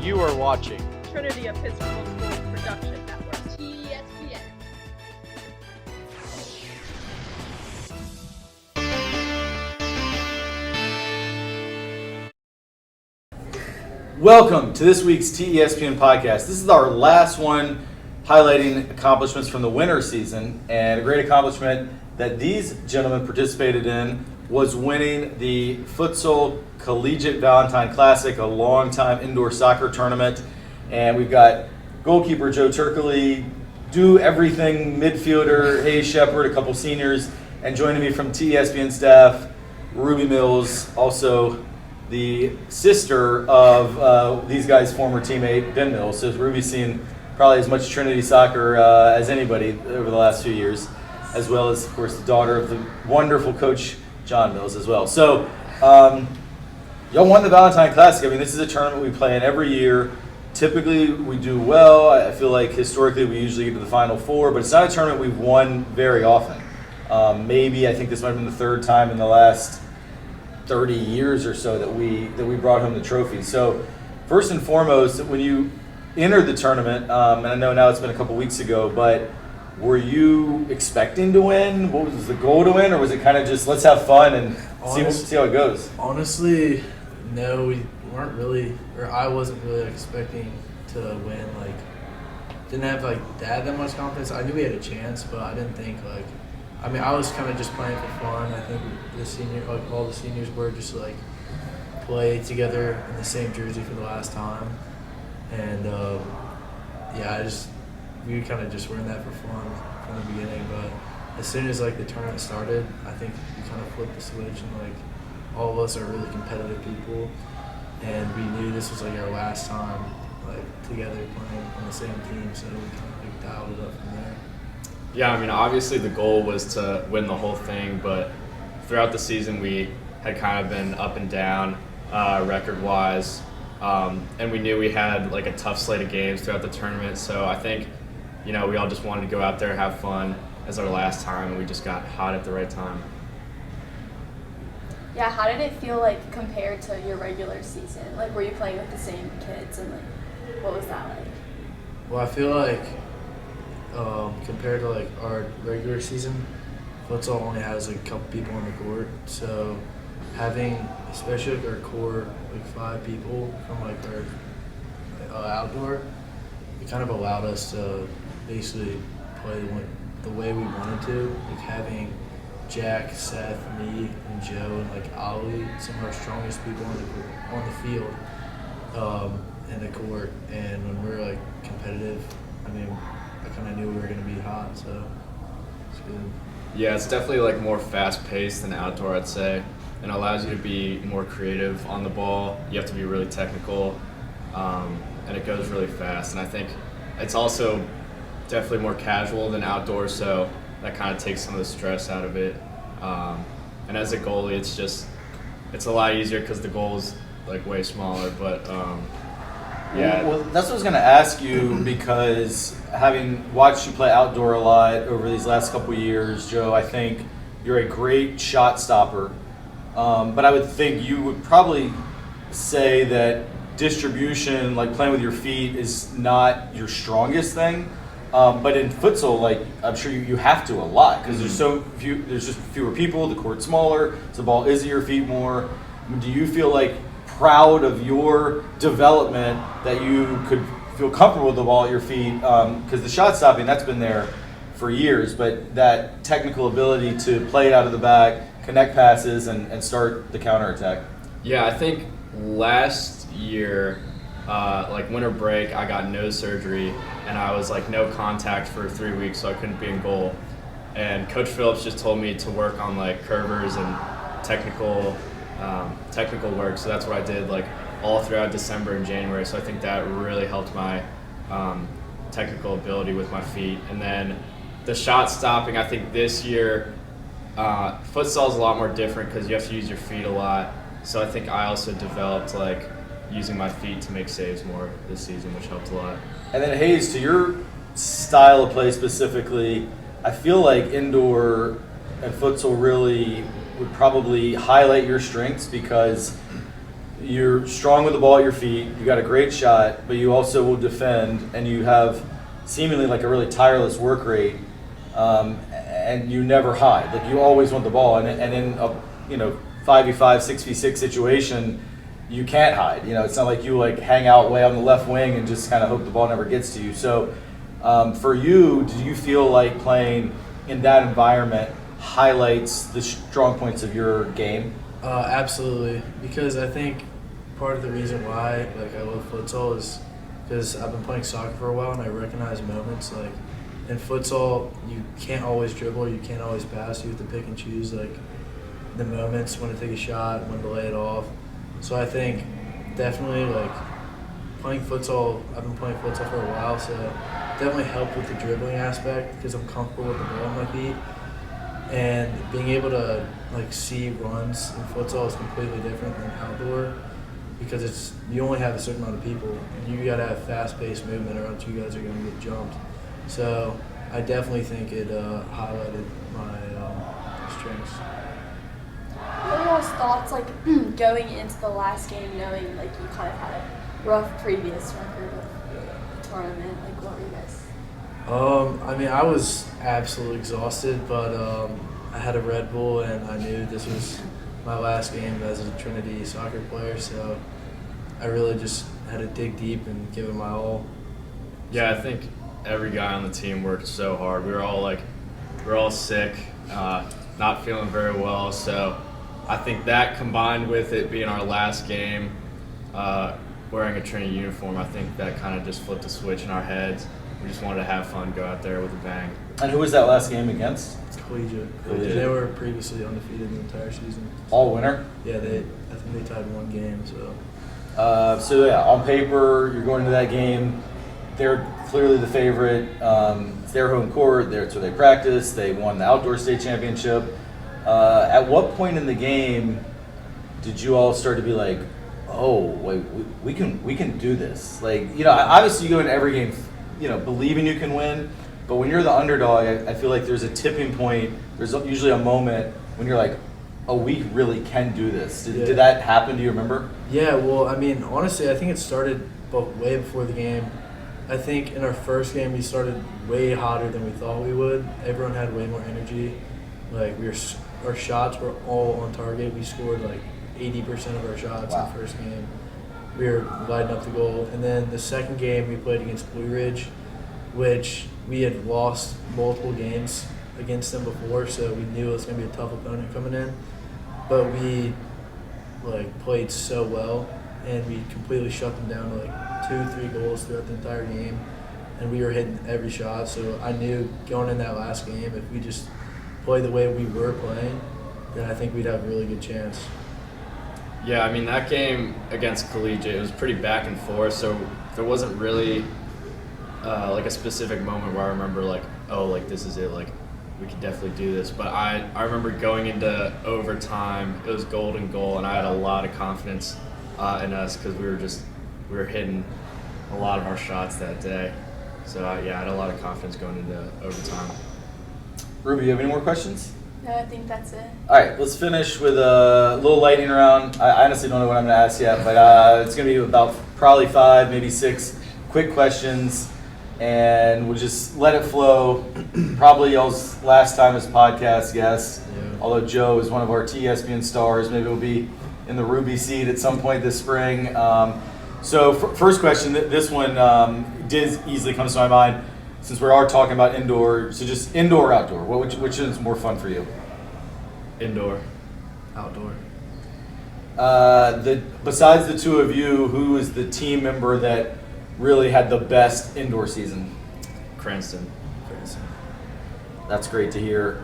You are watching Trinity Episcopal School Production Network. TESPN. Welcome to this week's TESPN Podcast. This is our last one highlighting accomplishments from the winter season, and a great accomplishment that these gentlemen participated in was winning the Futsal Collegiate Valentine Classic, a long-time indoor soccer tournament. And we've got goalkeeper Joe Turkaly, do everything midfielder Sheppard, a couple seniors, and joining me from TESPN staff, Ruby Mills, also the sister of these guys' former teammate, Ben Mills. So Ruby's seen probably as much Trinity soccer as anybody over the last few years, as well as, of course, the daughter of the wonderful coach, John Mills, as well. So y'all won the Valentine Classic. I mean, this is a tournament we play in every year. Typically, we do well. I feel like historically we usually get to the Final Four, but it's not a tournament we've won very often. Maybe I think this might have been the third time in the last 30 years or so that we brought home the trophy. So first and foremost, when you entered the tournament, and I know now it's been a couple weeks ago, but were you expecting to win? What was the goal to win, or was it kind of just let's have fun and see how it goes? Honestly, no, we weren't really, or I wasn't really expecting to win. Like, didn't have that much confidence. I knew we had a chance, but I didn't think I was kind of just playing for fun. I think all the seniors were just play together in the same jersey for the last time, and we kind of just were in that for fun from the beginning. But as soon as the tournament started, I think we kind of flipped the switch, and all of us are really competitive people, and we knew this was our last time together playing on the same team, so we kind of dialed it up from there. Yeah, I mean, obviously the goal was to win the whole thing, but throughout the season we had kind of been up and down record-wise, and we knew we had a tough slate of games throughout the tournament, so I think, we all just wanted to go out there, have fun as our last time, and we just got hot at the right time. Yeah, how did it feel compared to your regular season? Were you playing with the same kids, and what was that like? Well, I feel compared to our regular season, futsal only has a couple people on the court, so having especially our core 5 people from our outdoor, it kind of allowed us to basically play the way we wanted to, having Jack, Seth, me, and Joe, and Ali, some of our strongest people on the field, in the court. And when we're competitive, I kind of knew we were going to be hot, so it's good. Yeah, it's definitely more fast-paced than outdoor, I'd say, and allows you to be more creative on the ball. You have to be really technical, and it goes really fast. And I think it's also definitely more casual than outdoor, so that kind of takes some of the stress out of it. And as a goalie, it's a lot easier because the goal is way smaller. But yeah. Well, that's what I was going to ask you, because having watched you play outdoor a lot over these last couple of years, Joe, I think you're a great shot stopper. But I would think you would probably say that distribution, playing with your feet, is not your strongest thing. But in futsal, I'm sure you have to a lot, because there's just fewer people, the court's smaller, so the ball is at your feet more. Do you feel proud of your development that you could feel comfortable with the ball at your feet? Because the shot stopping, that's been there for years, but that technical ability to play it out of the back, connect passes, and start the counterattack. Yeah, I think last year, winter break, I got nose surgery, and I was no contact for 3 weeks, so I couldn't be in goal. And Coach Phillips just told me to work on curvers and technical work, so that's what I did all throughout December and January. So I think that really helped my technical ability with my feet. And then the shot stopping, I think this year futsal is a lot more different because you have to use your feet a lot. So I think I also developed using my feet to make saves more this season, which helped a lot. And then Hayes, to your style of play specifically, I feel indoor and futsal really would probably highlight your strengths, because you're strong with the ball at your feet, you got a great shot, but you also will defend, and you have seemingly like a really tireless work rate, and you never hide. Like, you always want the ball, and in a 5v5, 6v6 situation, you can't hide. It's not like you like hang out way on the left wing and just kind of hope the ball never gets to you. So for you, do you feel like playing in that environment highlights the strong points of your game? Absolutely, because I think part of the reason why I love futsal is because I've been playing soccer for a while, and I recognize moments like in futsal you can't always dribble, you can't always pass, you have to pick and choose like the moments when to take a shot, when to lay it off. So I think definitely like playing futsal, I've been playing futsal for a while, so definitely helped with the dribbling aspect because I'm comfortable with the ball on my feet. And being able to like see runs in futsal is completely different than outdoor because you only have a certain amount of people and you gotta have fast-paced movement or else you guys are gonna get jumped. So I definitely think it highlighted my strengths. What are y'all's thoughts like going into the last game knowing like you kind of had a rough previous record of the tournament? Like, what were you guys? I mean, I was absolutely exhausted, but I had a Red Bull and I knew this was my last game as a Trinity soccer player, so I really just had to dig deep and give it my all. Yeah, I think every guy on the team worked so hard. We were all sick, not feeling very well, so I think that combined with it being our last game, wearing a Trinity uniform, I think that kind of just flipped a switch in our heads. We just wanted to have fun, go out there with a bang. And who was that last game against? It's collegiate. Collegiate. They were previously undefeated the entire season. All winner? Yeah, I think they tied one game, so. So yeah, on paper, you're going to that game. They're clearly the favorite. It's their home court. That's where they practice. They won the outdoor state championship. At what point in the game did you all start to be like, oh, wait, we can do this? Like, obviously you go into every game, believing you can win. But when you're the underdog, I feel like there's a tipping point. There's usually a moment when you're like, oh, we really can do this. Did that happen? Do you remember? Yeah, well, I mean, honestly, I think it started way before the game. I think in our first game, we started way hotter than we thought we would. Everyone had way more energy. Like, our shots were all on target. We scored like 80% of our shots in the first game. We were lighting up the goal. And then the second game, we played against Blue Ridge, which we had lost multiple games against them before, so we knew it was going to be a tough opponent coming in. But we played so well, and we completely shut them down to 2-3 goals throughout the entire game, and we were hitting every shot. So I knew going in that last game, if we just play the way we were playing, then I think we'd have a really good chance. Yeah, I mean, that game against Collegiate, it was pretty back and forth, so there wasn't really a specific moment where I remember this is it, we could definitely do this. But I remember going into overtime, it was golden goal, and I had a lot of confidence in us because we were hitting a lot of our shots that day. So I had a lot of confidence going into overtime. Ruby, you have any more questions? No, I think that's it. All right, let's finish with a little lightning round. I honestly don't know what I'm going to ask yet, but it's going to be about probably 5, maybe 6 quick questions, and we'll just let it flow. Probably y'all's last time as podcast guest, although Joe is one of our TESPN stars. Maybe we'll be in the Ruby seat at some point this spring. So first question, this one did easily comes to my mind. Since we are talking about indoor, so just indoor or outdoor, which is more fun for you? Indoor. Outdoor. Besides the two of you, who is the team member that really had the best indoor season? Cranston. That's great to hear.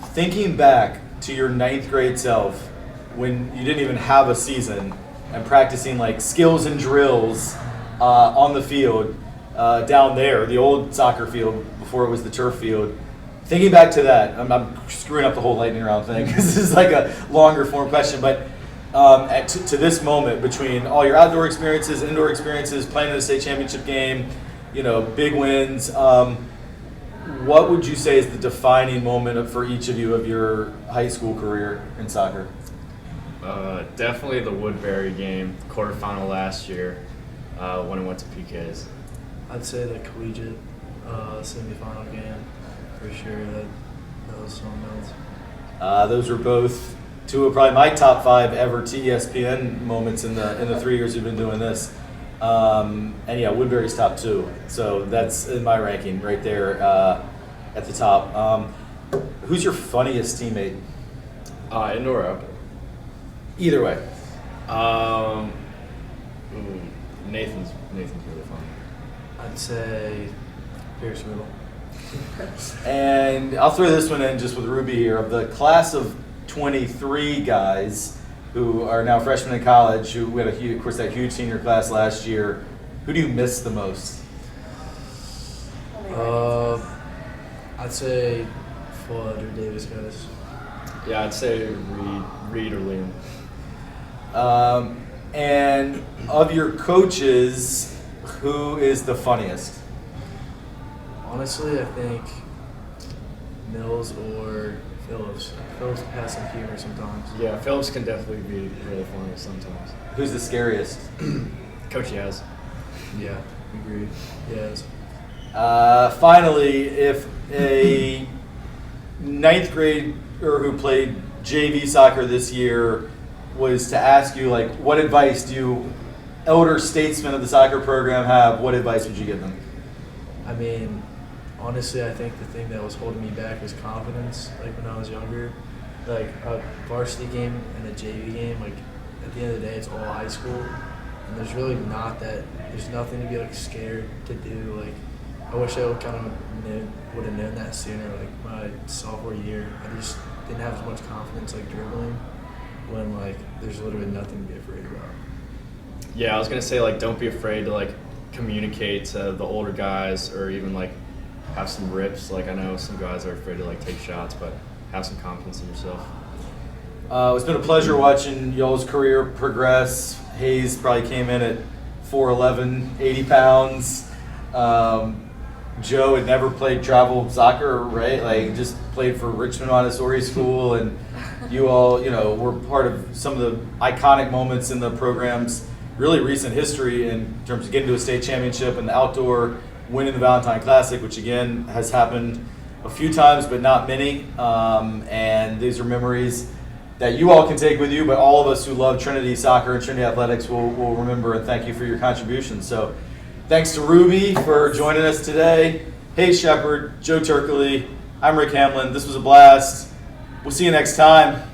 Thinking back to your 9th grade self, when you didn't even have a season, and practicing skills and drills on the field, down there, the old soccer field before it was the turf field. Thinking back to that, I'm screwing up the whole lightning round thing because this is a longer form question, but to this moment between all your outdoor experiences, indoor experiences, playing in the state championship game, big wins, what would you say is the defining moment for each of you of your high school career in soccer? Definitely the Woodbury game, quarterfinal last year, when it went to PKs. I'd say the collegiate semifinal game for sure. That was something else. Those were both two of probably my top 5 ever TESPN moments in the 3 years we've been doing this. And yeah, Woodbury's top 2. So that's in my ranking right there at the top. Who's your funniest teammate? Indoor or outdoor? Either way. Nathan's really fun. I'd say Pierce Middle. And I'll throw this one in just with Ruby here. Of the class of 23 guys who are now freshmen in college, who we had of course, that huge senior class last year, who do you miss the most? I'd say Flood or Davis guys. Yeah, I'd say Reed or Liam. And of your coaches, who is the funniest? Honestly, I think Mills or Phillips. Phillips has some humor sometimes. Yeah, Phillips can definitely be really funny sometimes. Who's the scariest? Coach Yaz. Yeah, agreed. Yes. Finally, if a 9th grade or who played JV soccer this year was to ask you, like, what advice do you elder statesmen of the soccer program have, what advice would you give them? I mean, honestly, I think the thing that was holding me back was confidence. Like when I was younger, like a varsity game and a JV game, like at the end of the day, it's all high school, and there's really there's nothing to be like scared to do. Like I wish I would have known that sooner. Like my sophomore year, I just didn't have as much confidence like dribbling when like there's literally nothing to be afraid about. Yeah, I was gonna say, like, don't be afraid to like communicate to the older guys or even like have some rips. Like I know some guys are afraid to like take shots, but have some confidence in yourself. It's been a pleasure watching y'all's career progress. Hayes probably came in at 4'11", 80 pounds. Joe had never played travel soccer, right? Like just played for Richmond Montessori School, and you all, were part of some of the iconic moments in the program's really recent history in terms of getting to a state championship and the outdoor, winning the Valentine Classic, which again has happened a few times but not many. And these are memories that you all can take with you, but all of us who love Trinity soccer and Trinity athletics will remember, and thank you for your contributions. So thanks to Ruby for joining us today. Hey, Sheppard, Joe Turkaly, I'm Rick Hamlin. This was a blast. We'll see you next time.